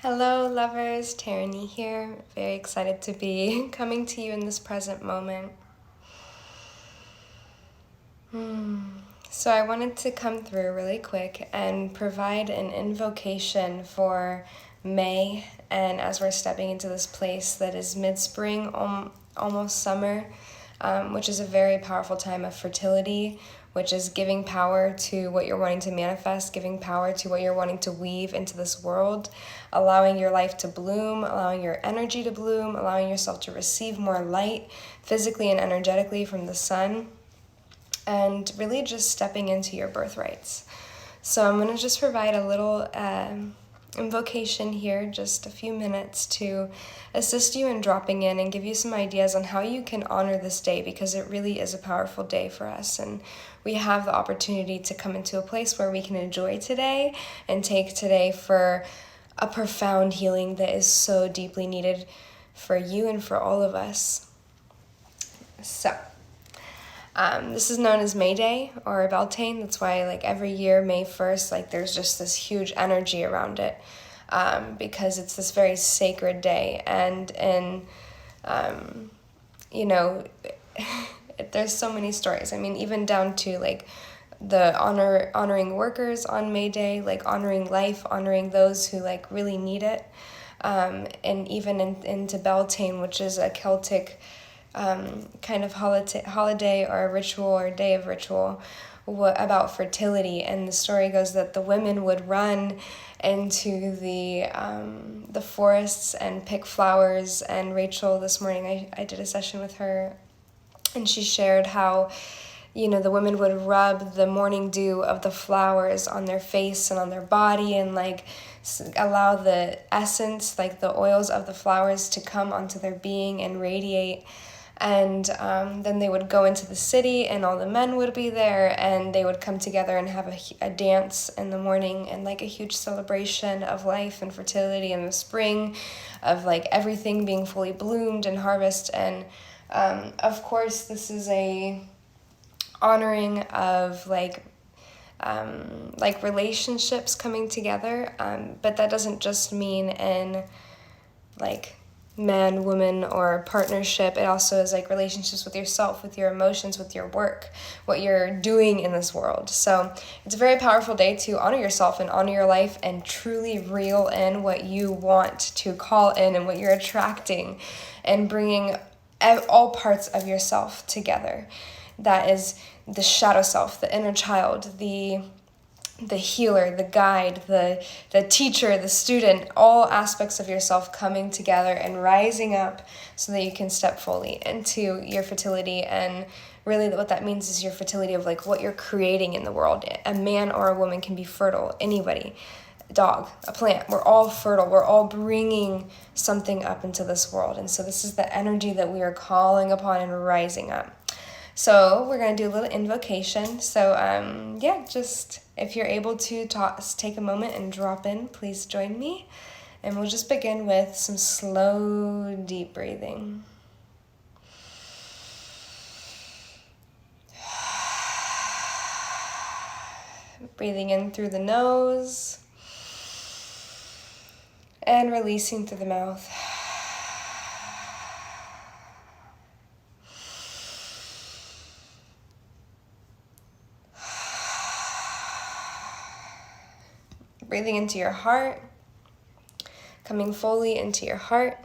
Hello, lovers. Tarani here. Very excited to be coming to you in this present moment. So I wanted to come through really quick and provide an invocation for May, and as we're stepping into this place that is mid-spring, almost summer, which is a very powerful time of fertility, which is giving power to what you're wanting to manifest, giving power to what you're wanting to weave into this world, allowing your life to bloom, allowing your energy to bloom, allowing yourself to receive more light physically and energetically from the sun, and really just stepping into your birthrights. So I'm going to just provide a little invocation here, just a few minutes to assist you in dropping in and give you some ideas on how you can honor this day, because it really is a powerful day for us, and we have the opportunity to come into a place where we can enjoy today and take today for a profound healing that is so deeply needed for you and for all of us. So this is known as May Day or Beltane. That's why every year, May 1st, there's just this huge energy around it, because it's this very sacred day. And there's so many stories. I mean, even down to the honoring workers on May Day, honoring life, honoring those who really need it. And even into Beltane, which is a Celtic kind of holiday or a ritual or a day of ritual about fertility. And the story goes that the women would run into the forests and pick flowers. And Rachel, this morning, I did a session with her, and she shared how the women would rub the morning dew of the flowers on their face and on their body, and allow the essence, the oils of the flowers, to come onto their being and radiate. And then they would go into the city, and all the men would be there, and they would come together and have a dance in the morning, and a huge celebration of life and fertility and the spring, of everything being fully bloomed and harvest. And of course, this is a honoring of relationships coming together, but that doesn't just mean in man, woman, or partnership. It also is relationships with yourself, with your emotions, with your work, what you're doing in this world. So it's a very powerful day to honor yourself and honor your life and truly reel in what you want to call in and what you're attracting, and bringing all parts of yourself together. That is the shadow self, the inner child, the healer, the guide, the teacher, the student, all aspects of yourself coming together and rising up so that you can step fully into your fertility. And really what that means is your fertility of what you're creating in the world. A man or a woman can be fertile, anybody, a dog, a plant. We're all fertile. We're all bringing something up into this world. And so this is the energy that we are calling upon and rising up. So we're going to do a little invocation. So just if you're able to take a moment and drop in, please join me. And we'll just begin with some slow, deep breathing. Breathing in through the nose and releasing through the mouth. Breathing into your heart, coming fully into your heart,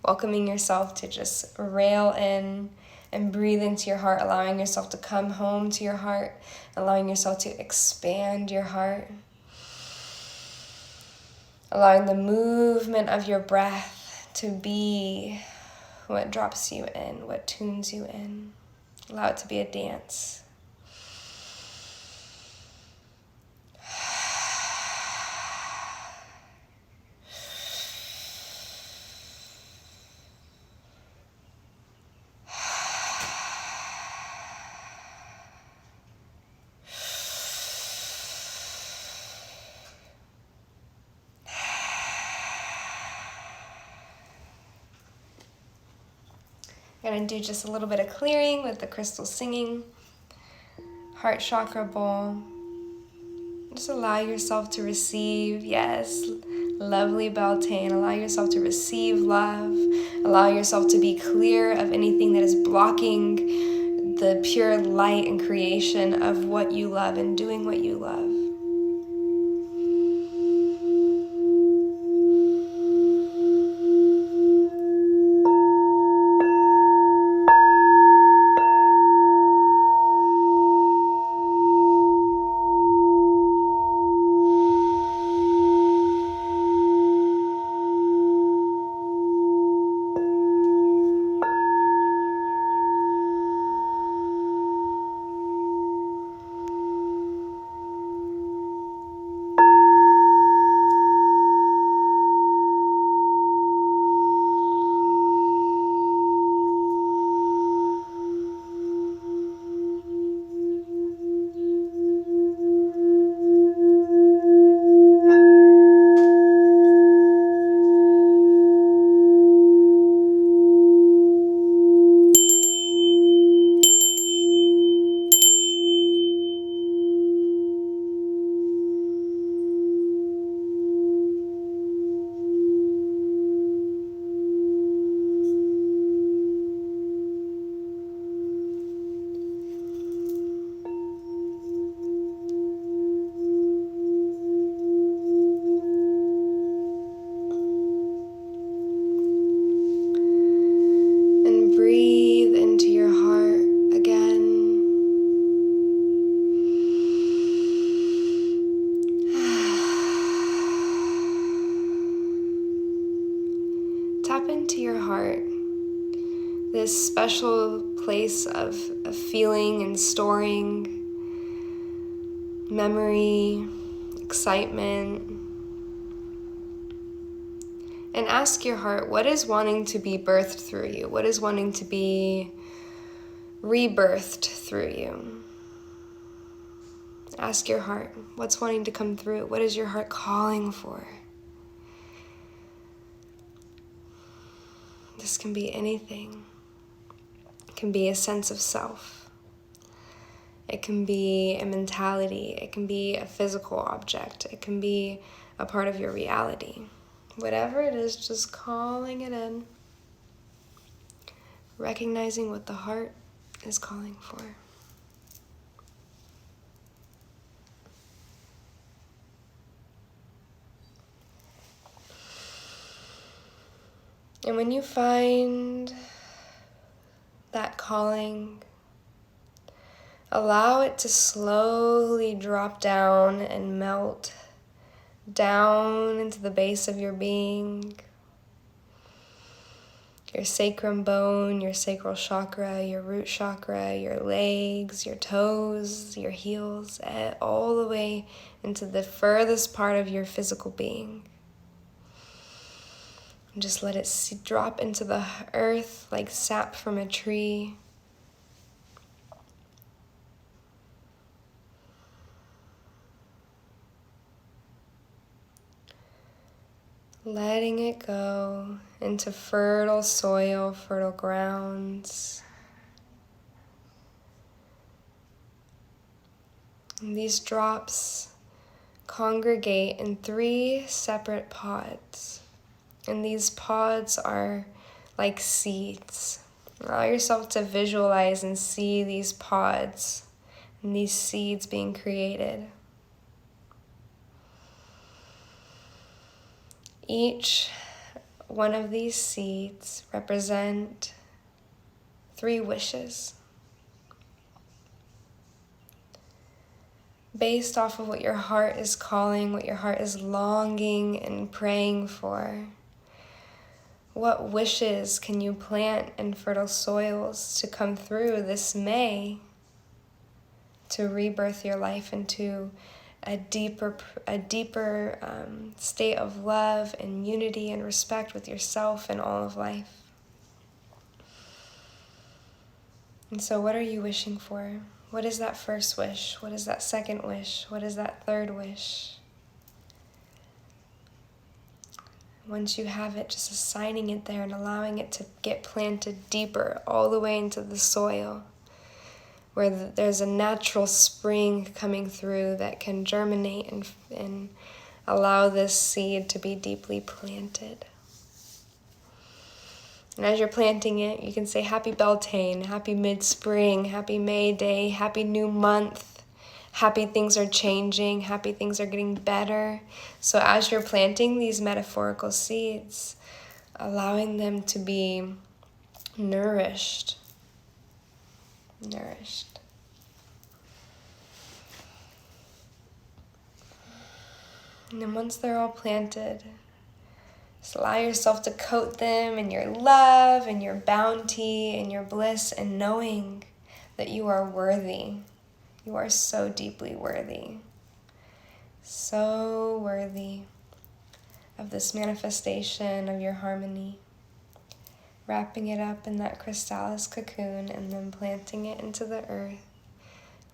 welcoming yourself to just rail in and breathe into your heart, allowing yourself to come home to your heart, allowing yourself to expand your heart, allowing the movement of your breath to be what drops you in, what tunes you in. Allow it to be a dance. I'm going to do just a little bit of clearing with the crystal singing. Heart chakra bowl. Just allow yourself to receive, yes, Lovely Beltane. Allow yourself to receive love. Allow yourself to be clear of anything that is blocking the pure light and creation of what you love and doing what you love. Breathe into your heart again. Tap into your heart, this special place of feeling and storing memory, excitement. And ask your heart, what is wanting to be birthed through you? What is wanting to be rebirthed through you? Ask your heart, what's wanting to come through? What is your heart calling for? This can be anything. It can be a sense of self. It can be a mentality. It can be a physical object. It can be a part of your reality. Whatever it is, just calling it in. Recognizing what the heart is calling for. And when you find that calling, allow it to slowly drop down and melt down into the base of your being, your sacrum bone, your sacral chakra, your root chakra, your legs, your toes, your heels, all the way into the furthest part of your physical being. And just let it drop into the earth like sap from a tree. Letting it go into fertile soil, fertile grounds. And these drops congregate in 3 separate pods. And these pods are like seeds. Allow yourself to visualize and see these pods and these seeds being created. Each one of these seeds represent 3 wishes. Based off of what your heart is calling, what your heart is longing and praying for. What wishes can you plant in fertile soils to come through this May to rebirth your life into a deeper state of love and unity and respect with yourself and all of life? And so what are you wishing for? What is that first wish? What is that second wish? What is that third wish? Once you have it, just assigning it there and allowing it to get planted deeper, all the way into the soil, where there's a natural spring coming through that can germinate and allow this seed to be deeply planted. And as you're planting it, you can say happy Beltane, happy mid-spring, happy May Day, happy new month, happy things are changing, happy things are getting better. So as you're planting these metaphorical seeds, allowing them to be nourished. And then once they're all planted, just allow yourself to coat them in your love and your bounty and your bliss, and knowing that you are worthy. You are so deeply worthy. So worthy of this manifestation of your harmony. Wrapping it up in that chrysalis cocoon and then planting it into the earth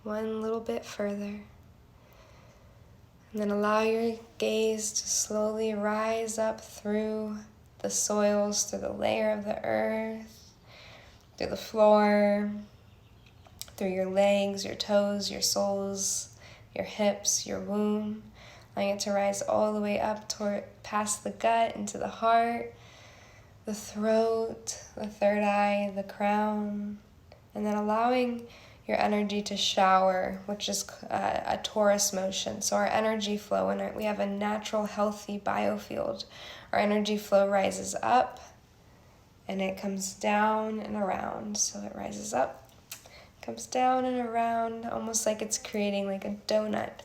one little bit further. And then allow your gaze to slowly rise up through the soils, through the layer of the earth, through the floor, through your legs, your toes, your soles, your hips, your womb. Allowing it to rise all the way up toward past the gut, into the heart, the throat, the third eye, the crown. And then allowing your energy to shower, which is a torus motion. So our energy flow, and we have a natural, healthy biofield. Our energy flow rises up, and it comes down and around. So it rises up, comes down and around, almost like it's creating like a donut,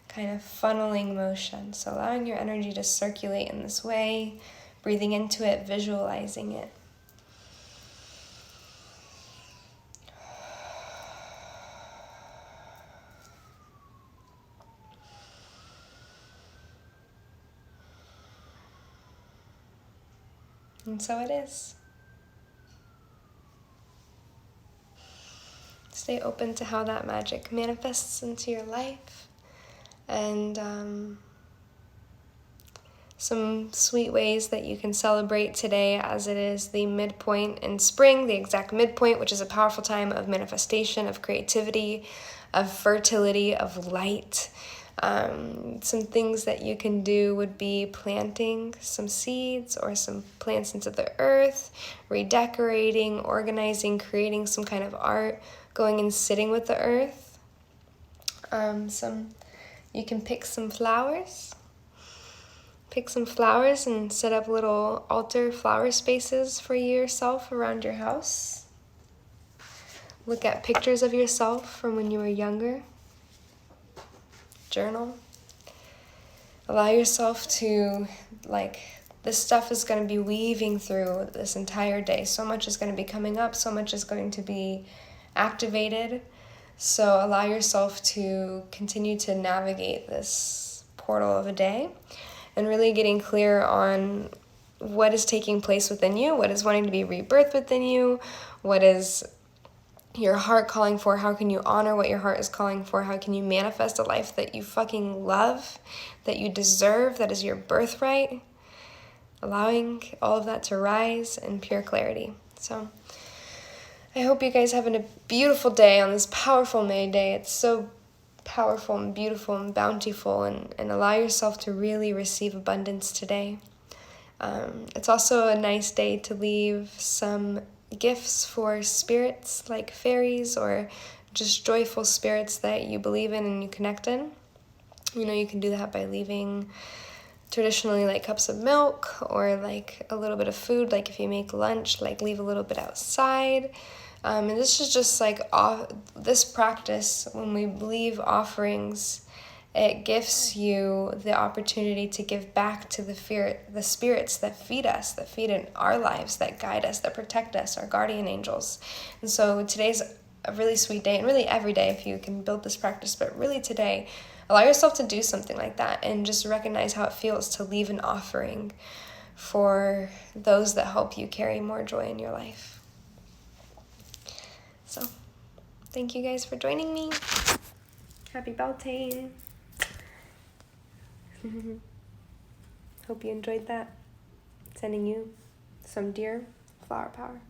kind of funneling motion. So allowing your energy to circulate in this way, breathing into it, visualizing it. And so it is. Stay open to how that magic manifests into your life. And some sweet ways that you can celebrate today, as it is the midpoint in spring, the exact midpoint, which is a powerful time of manifestation, of creativity, of fertility, of light. Some things that you can do would be planting some seeds or some plants into the earth, redecorating, organizing, creating some kind of art, going and sitting with the earth. You can pick some flowers. Pick some flowers and set up little altar flower spaces for yourself around your house. Look at pictures of yourself from when you were younger. Journal. Allow yourself to, this stuff is going to be weaving through this entire day. So much is going to be coming up. So much is going to be activated. So allow yourself to continue to navigate this portal of a day, and really getting clear on what is taking place within you, what is wanting to be rebirthed within you, what is your heart calling for, how can you honor what your heart is calling for, how can you manifest a life that you fucking love, that you deserve, that is your birthright, allowing all of that to rise in pure clarity. So I hope you guys having a beautiful day on this powerful May Day. It's so powerful and beautiful and bountiful, and allow yourself to really receive abundance today. It's also a nice day to leave some gifts for spirits like fairies or just joyful spirits that you believe in and you connect in. You can do that by leaving traditionally like cups of milk or like a little bit of food. Like if you make lunch, like leave a little bit outside. And this is just like this practice, when we leave offerings, it gives you the opportunity to give back to the spirits that feed us, that feed in our lives, that guide us, that protect us, our guardian angels. And so today's a really sweet day, and really every day if you can build this practice, but really today, allow yourself to do something like that and just recognize how it feels to leave an offering for those that help you carry more joy in your life. So, thank you guys for joining me. Happy Beltane. Hope you enjoyed that. Sending you some dear flower power.